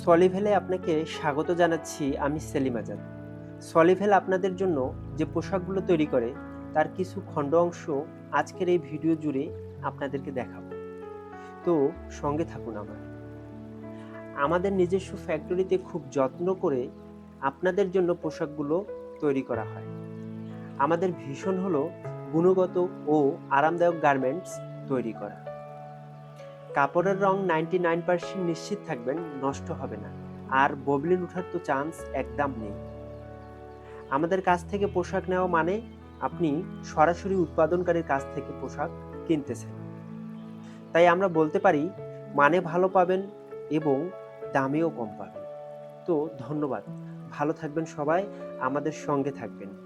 সলিভেলে আপনাকে স্বাগত জানাচ্ছি। আমি সেলিম আজাদ। সলিভেল আপনাদের জন্য যে পোশাকগুলো তৈরি করে তার কিছু খণ্ড অংশ আজকের এই ভিডিও জুড়ে আপনাদেরকে দেখাবো। তো সঙ্গে থাকুন আমার। আমাদের নিজস্ব ফ্যাক্টরিতে খুব যত্ন করে আপনাদের জন্য পোশাকগুলো তৈরি করা হয়। আমাদের ভীষণ হলো গুণগত ও আরামদায়ক গার্মেন্টস তৈরি করা। কাপড়ের রং 99% নিশ্চিত থাকবেন নষ্ট হবে না, আর ববলিন ওঠার তো চান্স একদম নেই। আমাদের কাছ থেকে পোশাক নেওয়া মানে আপনি সরাসরি উৎপাদনকারীর কাছ থেকে পোশাক কিনতেছেন। তাই আমরা বলতে পারি মানে ভালো পাবেন এবং দামেও কম পাবেন। তো ধন্যবাদ। ভালো থাকবেন সবাই, আমাদের সঙ্গে থাকবেন।